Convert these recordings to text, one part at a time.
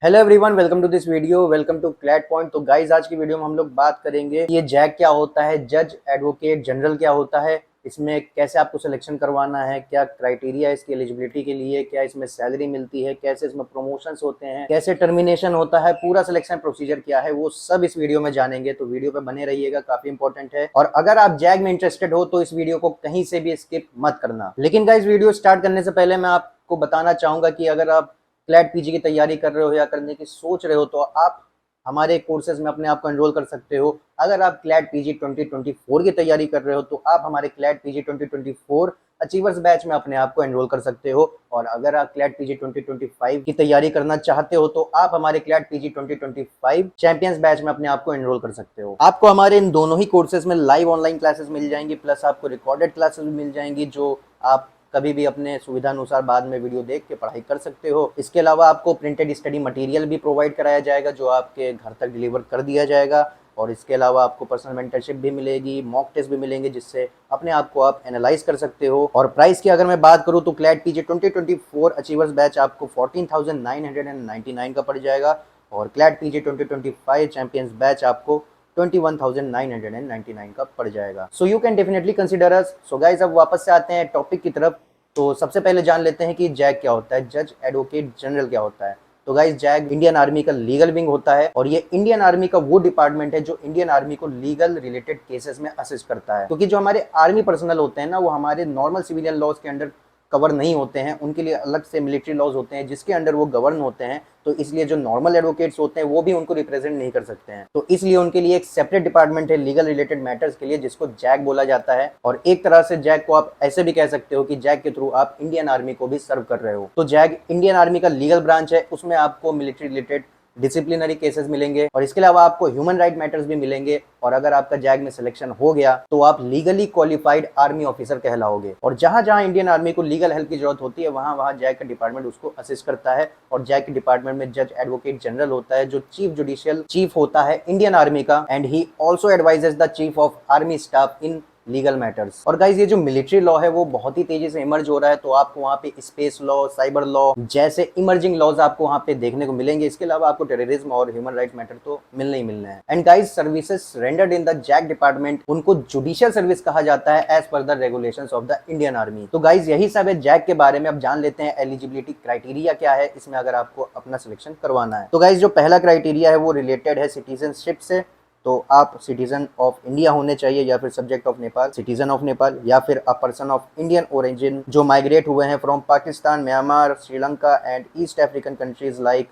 Hello everyone, welcome to this video. Welcome to CLAT Point. तो guys, आज की video में हम लोग बात करेंगे ये जैग क्या होता है, जज एडवोकेट जनरल क्या होता है, इसमें कैसे आपको सिलेक्शन करवाना है, क्या क्राइटेरिया है इसकी एलिजिबिलिटी के लिए, क्या इसमें सैलरी मिलती है, कैसे इसमें प्रमोशंस होते हैं, कैसे टर्मिनेशन होता है, पूरा सिलेक्शन प्रोसीजर क्या है, वो सब इस वीडियो में जानेंगे। तो वीडियो पे बने रहिएगा, काफी इंपॉर्टेंट है। और अगर आप जैग में इंटरेस्टेड हो तो इस वीडियो को कहीं से भी स्किप मत करना। लेकिन गाइज, वीडियो स्टार्ट करने से पहले मैं आपको बताना चाहूंगा कि अगर आप क्लैट पीजी की तैयारी कर रहे हो या करने की सोच रहे हो तो आप हमारे कोर्सेज में अपने आप को एनरोल कर सकते हो। अगर आप क्लैट पीजी 2024 की तैयारी कर रहे हो तो आप हमारे क्लैट पीजी 2024 अचीवर्स बैच में अपने आप को एनरोल कर सकते हो। और अगर आप क्लैट पीजी 2025 की तैयारी करना चाहते हो तो आप हमारे क्लैट पीजी 2025 चैंपियंस बैच में अपने आप को एनरोल कर सकते हो। आपको हमारे इन दोनों ही कोर्सेज में लाइव ऑनलाइन क्लासेस मिल जाएंगी, प्लस आपको रिकॉर्डेड क्लासेस भी मिल जाएंगी जो आप कभी भी अपने सुविधा अनुसार बाद में वीडियो देख के पढ़ाई कर सकते हो। इसके अलावा आपको प्रिंटेड स्टडी मटेरियल भी प्रोवाइड कराया जाएगा जो आपके घर तक डिलीवर कर दिया जाएगा। और इसके अलावा आपको पर्सनल मेंटरशिप भी मिलेगी, मॉक टेस्ट भी मिलेंगे जिससे अपने आप को आप एनालाइज कर सकते हो। और प्राइस की अगर मैं बात करूं तो क्लैट पीजी 2024 अचीवर्स बैच आपको 14,999 का पड़ जाएगा और क्लैट पीजी 2025 चैंपियंस बैच आपको 21,999 का पड़ जाएगा। So you can definitely consider us. So guys, अब वापस से आते हैं टॉपिक की तरफ। तो सबसे पहले जान लेते हैं कि जैग क्या होता है, जज एडवोकेट जनरल क्या होता है। तो गाइस, जैग इंडियन आर्मी का लीगल विंग होता है और ये इंडियन आर्मी का वो डिपार्टमेंट है जो इंडियन आर्मी को लीगल रिलेटेड केसेस में असिस्ट करता है। क्योंकि जो हमारे आर्मी पर्सनल होते हैं ना, वो हमारे नॉर्मल सिविलियन लॉज के अंडर कवर नहीं होते हैं, उनके लिए अलग से मिलिट्री लॉज होते हैं जिसके अंडर वो गवर्न होते हैं। तो इसलिए जो नॉर्मल एडवोकेट्स होते हैं वो भी उनको रिप्रेजेंट नहीं कर सकते हैं, तो इसलिए उनके लिए एक सेपरेट डिपार्टमेंट है लीगल रिलेटेड मैटर्स के लिए जिसको जैग बोला जाता है। और एक तरह से जैग को आप ऐसे भी कह सकते हो कि जैग के थ्रू आप इंडियन आर्मी को भी सर्व कर रहे हो। तो जैग इंडियन आर्मी का लीगल ब्रांच है, उसमें आपको मिलिट्री रिलेटेड डिसिप्लिनरी केसेस मिलेंगे और इसके अलावा आपको ह्यूमन राइट मैटर्स भी मिलेंगे। और अगर आपका जैग में सिलेक्शन हो गया तो आप लीगली क्वालिफाइड आर्मी ऑफिसर कहलाओगे। और जहां जहां इंडियन आर्मी को लीगल हेल्प की जरूरत होती है वहां वहां जैग का डिपार्टमेंट उसको असिस्ट करता है। और जैग के डिपार्टमेंट में जज एडवोकेट जनरल होता है जो चीफ जुडिशियल चीफ होता है इंडियन आर्मी का, and he also advises the chief of army staff in legal matters. और गाइज, ये जो मिलिट्री लॉ है वो बहुत ही तेजी से इमर्ज हो रहा है, तो आपको वहाँ पे स्पेस लॉ, साइबर लॉ जैसे इमर्जिंग लॉज आपको वहाँ पे देखने को मिलेंगे। इसके अलावा आपको टेररिज्म और ह्यूमन राइट मैटर तो मिलने ही मिलने हैं। And guys, services rendered in the JAG department उनको जुडिशियल सर्विस कहा जाता है एज पर the regulations of the Indian Army. तो गाइज, यही सब है जैग के बारे में। अब जान लेते हैं एलिजिबिलिटी क्राइटेरिया क्या है इसमें अगर आपको अपना सिलेक्शन करवाना है। तो गाइज, जो पहला क्राइटेरिया है वो रिलेटेड है सिटीजनशिप से। तो आप सिटीजन ऑफ इंडिया होने चाहिए या फिर subject of Nepal, citizen of Nepal, या फिर a person of Indian origin जो माइग्रेट हुए हैं from Pakistan, Myanmar, Sri Lanka and east African countries like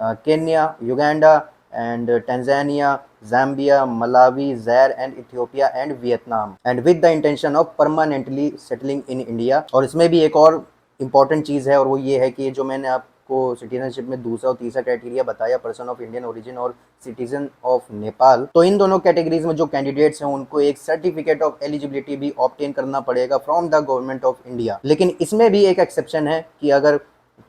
Kenya, Uganda and Tanzania, Zambia, Malawi, Zaire and Ethiopia and Vietnam, and with the intention of permanently settling in India. और इसमें भी एक और important चीज़ है और वो ये है कि जो मैंने आपको सिटीजनशिप में दूसरा और तीसरा क्राइटेरिया बताया, पर्सन ऑफ इंडियन ओरिजिन और सिटीजन ऑफ नेपाल, तो इन दोनों कैटेगरीज में जो कैंडिडेट्स हैं उनको एक सर्टिफिकेट ऑफ एलिजिबिलिटी भी ऑब्टेन करना पड़ेगा from the government of India. लेकिन इसमें भी एक एक्सेप्शन है कि अगर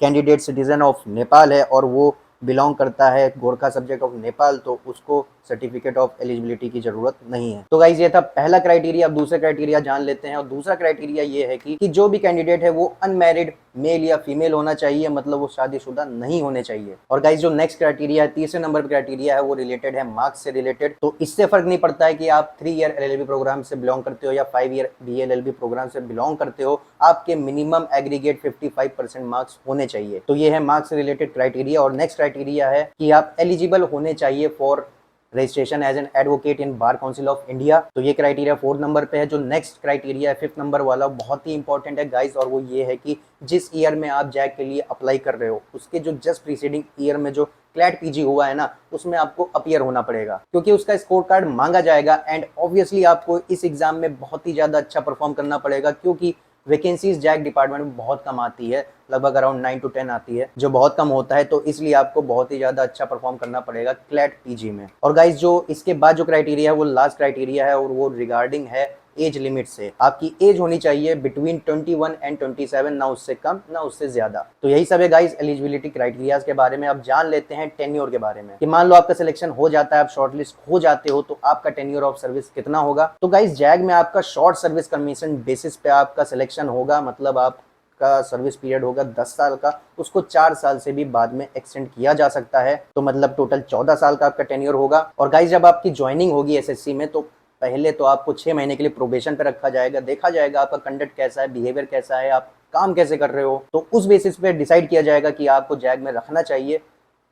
कैंडिडेट सिटीजन ऑफ नेपाल है और वो बिलोंग करता है गोरखा सब्जेक्ट ऑफ नेपाल तो उसको सर्टिफिकेट ऑफ एलिजिबिलिटी की जरूरत नहीं है। तो गाइज, ये था पहला क्राइटेरिया। अब दूसरा क्राइटेरिया जान लेते हैं और दूसरा क्राइटेरिया ये है कि जो भी कैंडिडेट है वो अनमैरिड मेल या फीमेल होना चाहिए, मतलब वो शादीशुदा नहीं होने चाहिए। और गाइज, जो नेक्स्ट क्राइटेरिया है, तीसरे नंबर क्राइटेरिया है, वो रिलेटेड है मार्क्स से रिलेटेड। तो इससे फर्क नहीं पड़ता है कि आप 3 ईयर एलएलबी प्रोग्राम से बिलोंग करते हो या 5 ईयर बीएलएलबी प्रोग्राम से बिलोंग करते हो, आपके मिनिमम एग्रीगेट 55% मार्क्स होने चाहिए। तो ये है मार्क्स रिलेटेड क्राइटेरिया। और नेक्स्ट क्राइटेरिया है कि आप एलिजिबल होने चाहिए for registration as an advocate in Bar Council of India. तो ये क्राइटेरिया 4 नंबर पे है। जो नेक्स्ट क्राइटेरिया है 5th नंबर वाला, बहुत ही इंपॉर्टेंट है गाइस, और वो ये है कि जिस ईयर में आप जैग के लिए अप्लाई कर रहे हो उसके जो जस्ट प्रीसीडिंग ईयर में जो क्लैट पीजी हुआ है ना, उसमें आपको अपीयर होना पड़ेगा क्योंकि उसका स्कोर कार्ड मांगा जाएगा। एंड ऑब्वियसली आपको इस एग्जाम में बहुत ही ज्यादा अच्छा परफॉर्म करना पड़ेगा क्योंकि वैकेंसीज जैग डिपार्टमेंट में बहुत कम आती है, लगभग अराउंड 9 to 10 आती है, जो बहुत कम होता है। तो इसलिए आपको बहुत ही ज्यादा अच्छा परफॉर्म करना पड़ेगा क्लैट पीजी में। और गाइज, जो इसके बाद जो क्राइटेरिया है वो लास्ट क्राइटेरिया है और वो रिगार्डिंग है एज लिमिट से। आपकी एज होनी चाहिए बिटवीन 21 एंड 27, ना उससे कम ना उससे ज्यादा। तो यही सब है गाइज एलिजिबिलिटी क्राइटेरियाज के बारे में। अब जान लेते हैं टेन्योर के बारे में कि मान लो आपका सिलेक्शन हो जाता है, आप शॉर्टलिस्ट हो जाते हो, तो आपका टेन्योर ऑफ सर्विस कितना होगा। तो गाइज, जैग में आपका शॉर्ट सर्विस कमीशन बेसिस पे आपका सिलेक्शन होगा, मतलब आप आपका सर्विस पीरियड होगा 10 साल का, उसको 4 साल से भी बाद में एक्सटेंड किया जा सकता है। तो मतलब टोटल 14 साल का आपका टेन्योर होगा। और गाइस जब आपकी ज्वाइनिंग होगी एसएससी में, तो पहले तो आपको 6 महीने के लिए प्रोबेशन पे रखा जाएगा, देखा जाएगा आपका कंडक्ट कैसा है, बिहेवियर कैसा है, आप काम कैसे कर रहे हो। तो उस बेसिस पे डिसाइड किया जाएगा कि आपको जैग में रखना चाहिए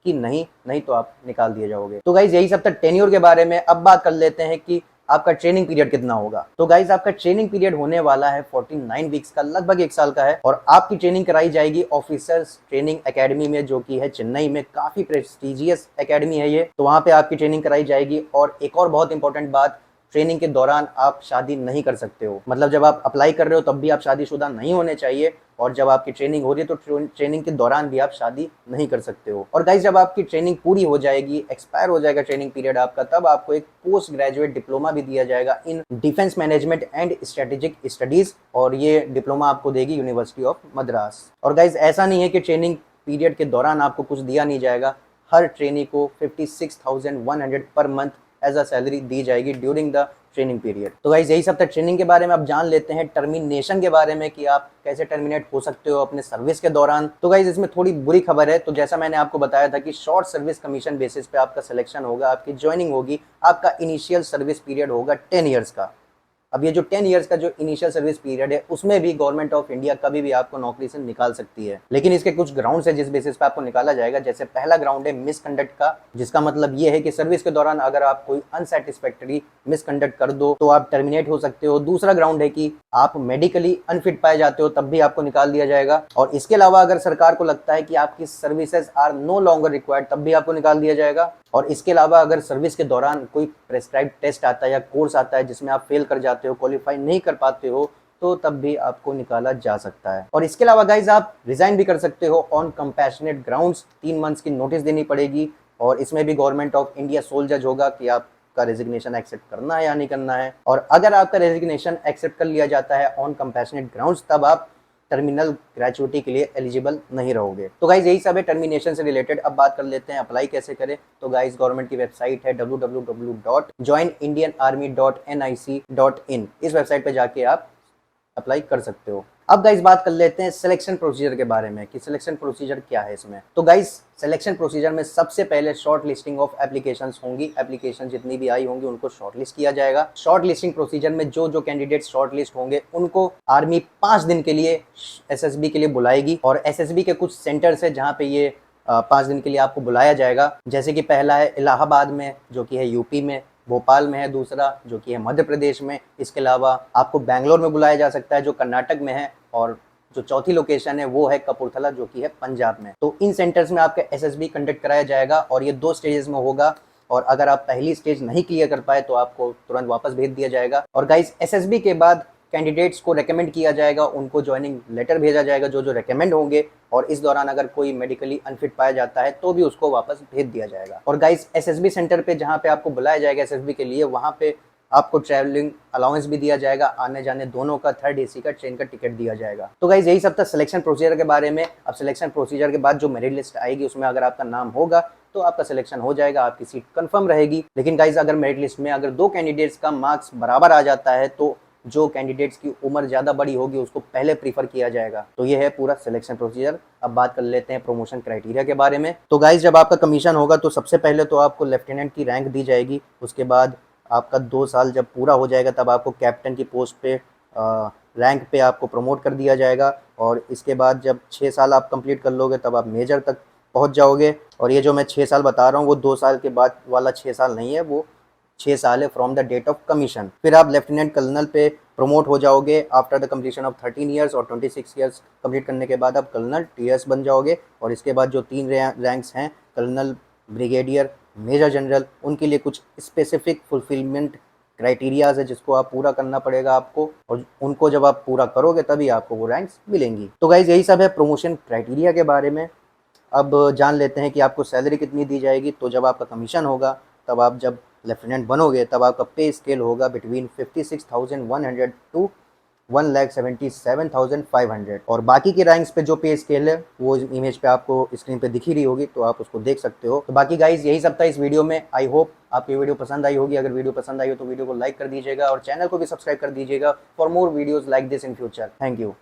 कि नहीं, नहीं तो आप निकाल दिए जाओगे। तो गाइज यही सब था टेन्योर के बारे में। अब बात कर लेते हैं कि आपका ट्रेनिंग पीरियड कितना होगा। तो गाइज आपका ट्रेनिंग पीरियड होने वाला है 49 वीक्स का, लगभग 1 साल का है। और आपकी ट्रेनिंग कराई जाएगी ऑफिसर्स ट्रेनिंग एकेडमी में, जो कि है चेन्नई में, काफी प्रेस्टिजियस एकेडमी है ये। तो वहां पे आपकी ट्रेनिंग कराई जाएगी। और एक और बहुत इंपॉर्टेंट बात, ट्रेनिंग के दौरान आप शादी नहीं कर सकते हो। मतलब जब आप अप्लाई कर रहे हो तब भी आप शादीशुदा नहीं होने चाहिए, और जब आपकी ट्रेनिंग हो रही है तो ट्रेनिंग के दौरान भी आप शादी नहीं कर सकते हो। और गाइस जब आपकी ट्रेनिंग पूरी हो जाएगी, एक्सपायर हो जाएगा ट्रेनिंग पीरियड आपका, तब आपको एक पोस्ट ग्रेजुएट डिप्लोमा भी दिया जाएगा in defence management and strategic studies, और ये डिप्लोमा आपको देगी यूनिवर्सिटी ऑफ मद्रास। और गाइस ऐसा नहीं है कि ट्रेनिंग पीरियड के दौरान आपको कुछ दिया नहीं जाएगा। हर ट्रेनी को 56,100 पर मंथ एज अ सैलरी दी जाएगी ड्यूरिंग द ट्रेनिंग पीरियड। तो गाइस यही सब था ट्रेनिंग के बारे में। अब जान लेते हैं टर्मिनेशन के बारे में कि आप कैसे टर्मिनेट हो सकते हो अपने सर्विस के दौरान। तो गाइस इसमें थोड़ी बुरी खबर है। तो जैसा मैंने आपको बताया था कि शॉर्ट सर्विस कमीशन बेसिस पे आपका सिलेक्शन होगा, आपकी ज्वाइनिंग होगी, आपका इनिशियल सर्विस पीरियड होगा 10 ईयर्स का। अब ये जो 10 इयर्स का जो इनिशियल सर्विस पीरियड है, उसमें भी गवर्नमेंट ऑफ इंडिया कभी भी आपको नौकरी से निकाल सकती है। लेकिन इसके कुछ ग्राउंड्स है जिस बेसिस पे आपको निकाला जाएगा। जैसे पहला ग्राउंड है मिसकंडक्ट का, जिसका मतलब ये है कि सर्विस के दौरान अगर आप कोई अनसेटिस्फैक्टरी मिसकंडक्ट कर दो तो आप टर्मिनेट हो सकते हो। दूसरा ग्राउंड है कि आप मेडिकली अनफिट पाए जाते हो, तब भी आपको निकाल दिया जाएगा। और इसके अलावा अगर सरकार को लगता है कि आपकी services are no longer required, तब भी आपको निकाल दिया जाएगा। और इसके अलावा अगर सर्विस के दौरान कोई प्रेस्क्राइब टेस्ट आता है या कोर्स आता है जिसमें आप फेल कर जाते हो, क्वालिफाई नहीं कर पाते हो, तो तब भी आपको निकाला जा सकता है। और इसके अलावा गाइज आप रिजाइन भी कर सकते हो ऑन कंपैशनेट ग्राउंड्स। 3 मंथ्स की नोटिस देनी पड़ेगी। और इसमें भी गवर्नमेंट ऑफ इंडिया सोल जज होगा कि आपका रेजिग्नेशन एक्सेप्ट करना है या नहीं करना है। और अगर आपका रेजिग्नेशन एक्सेप्ट कर लिया जाता है ऑन कंपैशनेट ग्राउंड्स, तब आप टर्मिनल ग्रेचुइटी के लिए एलिजिबल नहीं रहोगे। तो गाइज यही सब है टर्मिनेशन से रिलेटेड। अब बात कर लेते हैं अप्लाई कैसे करें। तो गाइज गवर्नमेंट की वेबसाइट है www.joinindianarmy.nic.in। इस वेबसाइट पे जाके आप अप्लाई कर सकते हो। अब गाइस बात कर लेते हैं सिलेक्शन प्रोसीजर के बारे में कि सिलेक्शन प्रोसीजर क्या है इसमें। तो गाइस सिलेक्शन प्रोसीजर में सबसे पहले शॉर्ट लिस्टिंग ऑफ एप्लीकेशंस होंगी। एप्लीकेशन जितनी भी आई होंगी उनको शॉर्ट लिस्ट किया जाएगा। शॉर्ट लिस्टिंग प्रोसीजर में जो जो कैंडिडेट शॉर्ट लिस्ट होंगे उनको आर्मी 5 दिन के लिए एसएसबी के लिए बुलाएगी। और एसएसबी के कुछ सेंटर्स है जहाँ पे ये 5 दिन के लिए आपको बुलाया जाएगा। जैसे कि पहला है इलाहाबाद में, जो कि है यूपी में, भोपाल में है दूसरा, जो कि है मध्य प्रदेश में। इसके अलावा आपको बैंगलोर में बुलाया जा सकता है जो कर्नाटक में है। और जो चौथी लोकेशन है वो है कपूरथला, जो कि है पंजाब में। तो इन सेंटर्स में आपका एसएसबी कंडक्ट कराया जाएगा और ये 2 स्टेजेस में होगा। और अगर आप पहली स्टेज नहीं क्लियर कर पाए तो आपको तुरंत वापस भेज दिया जाएगा। और गाइस एसएसबी के बाद कैंडिडेट्स को रेकमेंड किया जाएगा, उनको ज्वाइनिंग लेटर भेजा जाएगा जो जो रेकमेंड होंगे। और इस दौरान अगर कोई मेडिकली अनफिट पाया जाता है तो भी उसको वापस भेज दिया जाएगा। और गाइस एसएसबी सेंटर पे जहाँ पे आपको बुलाया जाएगा एसएसबी के लिए, वहाँ पे आपको ट्रैवलिंग अलाउंस भी दिया जाएगा, आने जाने दोनों का, 3rd एसी का ट्रेन का टिकट दिया जाएगा। तो गाइस यही सब था सिलेक्शन प्रोसीजर के बारे में। अब सिलेक्शन प्रोसीजर के बाद जो मेरिट लिस्ट आएगी उसमें अगर आपका नाम होगा तो आपका सिलेक्शन हो जाएगा, आपकी सीट कंफर्म रहेगी। लेकिन गाइस अगर मेरिट लिस्ट में अगर 2 कैंडिडेट्स का मार्क्स बराबर आ जाता है तो जो कैंडिडेट्स की उम्र ज़्यादा बड़ी होगी उसको पहले प्रीफर किया जाएगा। तो ये है पूरा सिलेक्शन प्रोसीजर। अब बात कर लेते हैं प्रमोशन क्राइटेरिया के बारे में। तो गाइस जब आपका कमीशन होगा तो सबसे पहले तो आपको लेफ्टिनेंट की रैंक दी जाएगी। उसके बाद आपका 2 साल जब पूरा हो जाएगा तब आपको कैप्टन की पोस्ट पे रैंक पे आपको प्रमोट कर दिया जाएगा। और इसके बाद जब 6 साल आप कंप्लीट कर लोगे तब आप मेजर तक पहुंच जाओगे। और ये जो मैं 6 साल बता रहा हूँ वो 2 साल के बाद वाला 6 साल नहीं है, वो 6 साल है from the date of commission. फिर आप लेफ्टिनेंट कर्नल पे प्रमोट हो जाओगे after the completion of 13 years. और 26 ईयर्स कंप्लीट करने के बाद आप कर्नल टीएस बन जाओगे। और इसके बाद जो 3 रैंक्स हैं, कर्नल, ब्रिगेडियर, मेजर जनरल, उनके लिए कुछ स्पेसिफिक फुलफिलमेंट क्राइटेरियाज है जिसको आप पूरा करना पड़ेगा आपको। और उनको जब आप पूरा करोगे तभी आपको वो रैंक्स मिलेंगी। तो गाइज यही सब है प्रमोशन क्राइटेरिया के बारे में। अब जान लेते हैं कि आपको सैलरी कितनी दी जाएगी। तो जब आपका कमीशन होगा तब आप जब लेफ्टिनेंट बनोगे तब आपका पे स्केल होगा बिटवीन 56,100 टू 1,77,500। और बाकी के रैंक्स पे जो पे स्केल है वो इमेज पे आपको स्क्रीन पे दिख ही रही होगी, तो आप उसको देख सकते हो। तो बाकी गाइज यही सब था इस वीडियो में। आई होप आपको वीडियो पसंद आई होगी। अगर वीडियो पसंद आई हो तो वीडियो को लाइक कर दीजिएगा और चैनल को भी सब्सक्राइब कर दीजिएगा for more videos like this in future. Thank you.